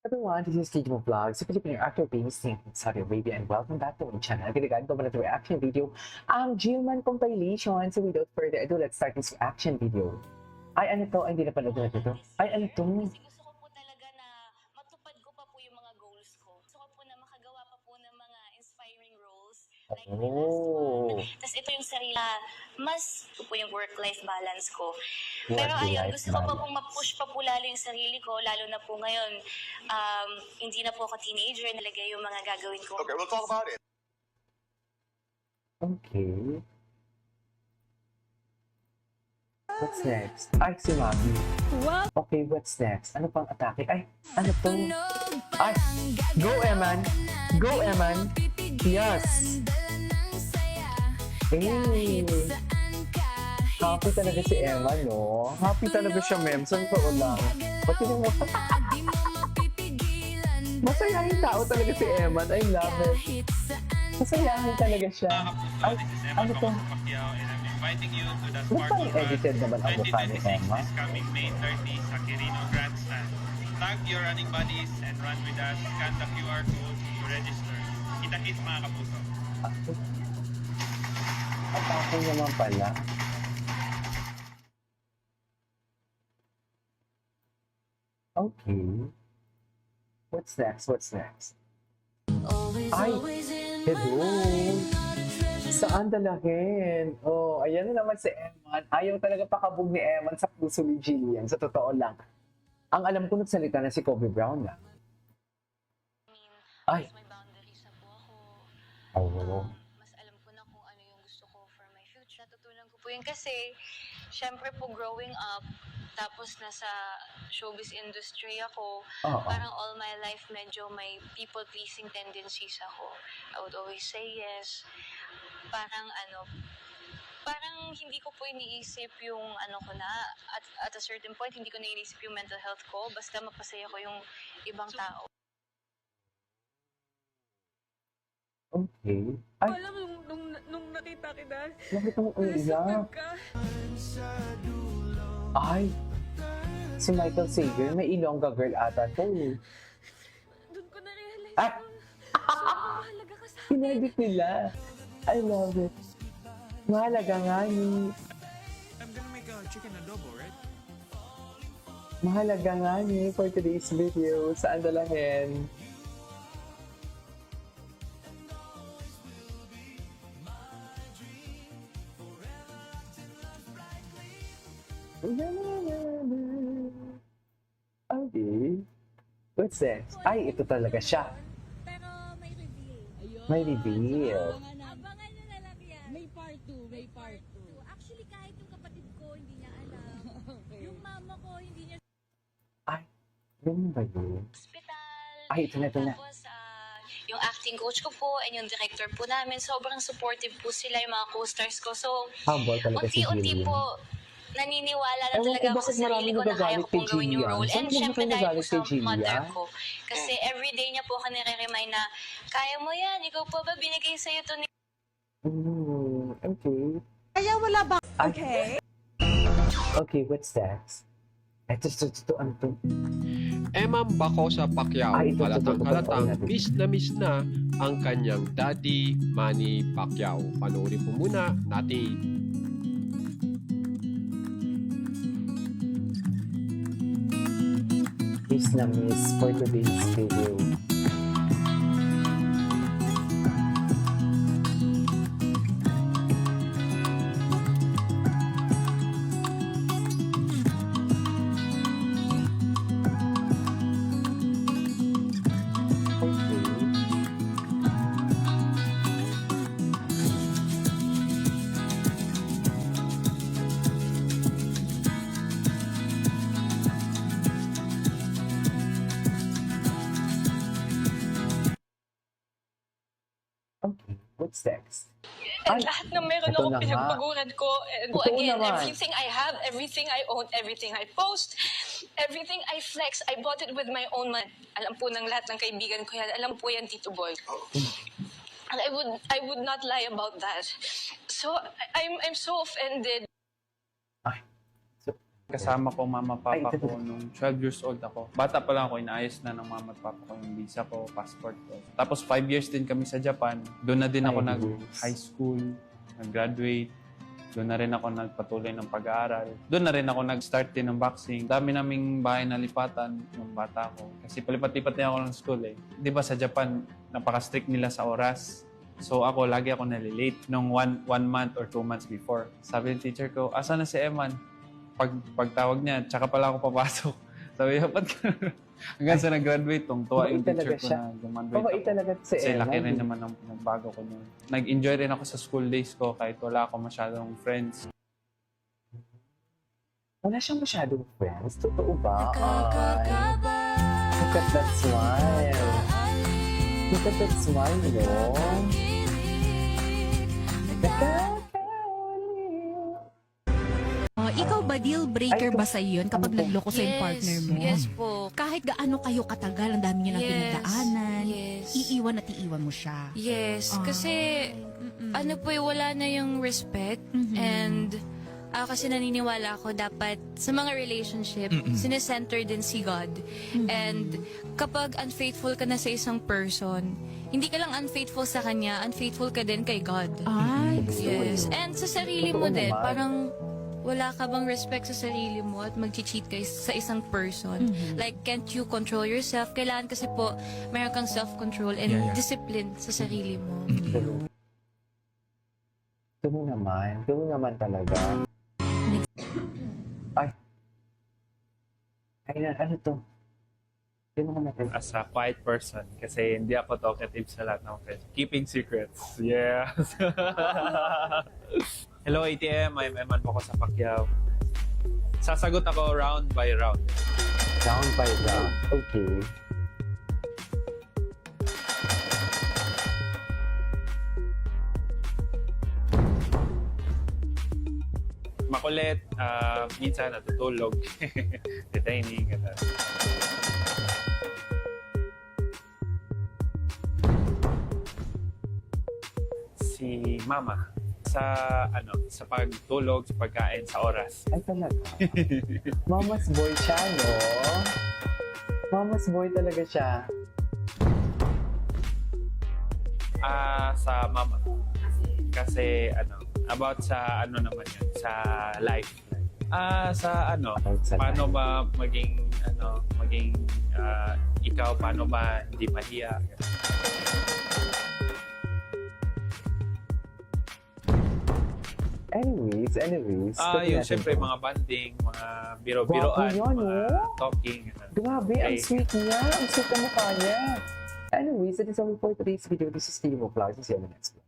Everyone, this is Tito Vlogs, a Filipino actor based in Saudi Arabia, and welcome back to my channel. Ginagawa ko ba na ito reaction video? Ang Gilman compilation. So without further ado, let's start this reaction video. Ay, ano to? Ay, hindi na pala ito. Ay, ano to? Kasi gusto ko po talaga na matupad ko pa po yung mga goals ko. Gusto ko po na makagawa pa po ng mga inspiring roles. Like my last one. Tapos ito yung sarili. Mas ito po yung work-life balance ko. Pero ayun, gusto ko pa pong ma-push pa po lalo yung sarili ko. Lalo na po ngayon, hindi na po ako teenager. Nalagay yung mga gagawin ko. Okay, we'll talk about it. Okay. What's next? Ay, si Mami. Okay, what's next? Ano pang atake? Ay, ano to? Ay, go Eman! Go Eman! Yes! Hey! Happy talaga si Eman, no? Happy talaga siya, ma'am. Sa totoo lang. Pati mo. Masayahin tao talaga si Eman. I love it. Masayahin talaga siya. Ay, ano to? Inviting you to the Ano pang edited naman ang mukha ni 2026 Emma? is coming May 30 sa Quirino Grandstand. Tag your running buddies and run with us. Scan the QR code to register. Kita-kits mga kapuso. Atake naman pala. Okay. What's next? What's next? Ay! Hello! Saan dalahin? Oh, ayan na naman si Eman. Ayaw talaga pakabog ni Eman sa puso ni Jillian. Sa totoo lang. Ang alam ko nagsalita na si Kobe Brown na. Ay! May boundaries na po ako. Oh. Mas alam ko na kung ano yung gusto ko for my future. Natutunan ko po yun kasi, syempre po growing up, tapos nasa showbiz industry ako, Oo. parang all my life medyo may people-pleasing tendencies ako. I would always say yes. Parang hindi ko po iniisip yung ano ko na, at a certain point, hindi ko na iniisip yung mental health ko, basta mapasaya ko yung ibang tao. Okay. Ay! Alam mo, nung nakita kita, Bakit mo nasaktan umiyak? ka. Ay! Si Michael Sager, may Ilongga girl ata to. Doon ko na-realize Ah! na sobrang mahalaga ka sa akin. Pinedit nila. I love it. Mahalaga nga ni. I'm gonna make a chicken adobo, right? Mahalaga nga ni for today's video. Saan dalahin? Okay. What's next? Ay, ito talaga siya. Pero may reveal. May reveal. Abangan nyo na lang yan. May part 2, may part 2. Actually, kahit yung kapatid ko, hindi niya alam. Okay. Yung mama ko, hindi niya Ay, ganun ba yun? Hospital. Ay, ito na, ito na. Tapos, yung acting coach ko po and yung director po namin, sobrang supportive po sila, yung mga co-stars ko. So, Humble talaga si unti-unti Jillian. po, naniniwala na Ewan ko talaga ako bakit sa sarili marami ko na kaya nagagalit ko pong kay gawin yung Jillian. role. Saan And mo syempre ba dahil po nagagalit sa kay Jillian? mother ko. Kasi everyday niya po ako nire-remind na, kaya mo yan, ikaw pa ba binigay sa'yo to ni... Okay. Kaya wala ba? Okay. Okay, what's next? Ito, ano to? Emam Bacosa Pacquiao, Ay, ito, halatang natin. miss na ang kanyang daddy Manny Pacquiao. Panoorin po muna natin. Miss na miss for today's video. Okay, what's next? And Ay, lahat ng meron ito ako na nga. pinagpaguran ko. And Totoo again, naman. everything I have, everything I own, everything I post, everything I flex, I bought it with my own money. Alam po ng lahat ng kaibigan ko yan. Alam po yan, Tito Boy. And I would not lie about that. So I'm so offended. Ay, so, Kasama ko mama papa Ay, ito. ko nung 12 years old ako. Bata pa lang ako, inaayos na ng mama at papa ko yung visa ko, passport ko. Tapos 5 years din kami sa Japan. Doon na din ako Ay, nag-high school, nag-graduate. Doon na rin ako nagpatuloy ng pag-aaral. Doon na rin ako nag-start din ng boxing. Dami naming bahay na lipatan nung bata ko. Kasi palipat-lipat din ako ng school eh. Di ba sa Japan, napaka-strict nila sa oras. So ako, lagi ako nalilate nung one month or 2 months before. Sabi ng teacher ko, asa na si Eman? Pagtawag niya, tsaka pala ako papasok. Sabi niya, ba't ka? Hanggang sa nag-graduate, tuwa yung Mabait talaga teacher ko siya. na gumaduate Mabait ako. talaga si Kasi Emma. laki rin naman ang pinagbago ko nun. Nag-enjoy rin ako sa school days ko kahit wala ako masyadong friends. Wala siyang masyadong friends. Totoo ba? Ay, look at that smile. Look at that smile, no? Ikaw ba deal breaker Ay, ba sa yun kapag ano po? nagloko sa yung partner mo? Yes po. Kahit gaano kayo katagal, ang dami niyo na pinagdaanan, Yes. iiwan at iiwan mo siya. Yes. Ah. Kasi, ano po, wala na yung respect. Mhm. And, kasi naniniwala ako dapat sa mga relationship, sinesenter din si God. And kapag unfaithful ka na sa isang person, hindi ka lang unfaithful sa kanya, unfaithful ka din kay God. Ay, Yes. And sa sarili mo Totoo din, naman. parang wala ka bang respect sa sarili mo at mag-cheat ka sa isang person. Like, can't you control yourself? Kailangan kasi po, meron kang self-control and discipline sa sarili mo. Ito mo naman talaga. Ay, ano to? Ito mo natin. As a quiet person, kasi hindi ako talkative sa lahat ng friends. Keeping secrets. Yes. Hello ATM, I'm Eman Moco sa Pacquiao. Sasagot ako round by round. Round by round. Okay. Makulit, minsan natutulog. Detaining, gano'n. Si Mama sa pagtulog, sa pagkain, sa oras. Ay, talaga. Mama's boy siya, no? Mama's boy talaga siya. Sa Mama. Kasi about sa naman yun, sa life. Sa About sa paano ba maging ikaw, paano ba hindi mahiya. Anyways. Yung sabi natin syempre to. mga banding, mga biro-biroan, Gwapo yun, mga no? talking. Grabe, ang Okay. sweet niya. Ang sweet na mukha niya. Anyways, that is all for today's video. This is Steve Vlog. See you on the next one.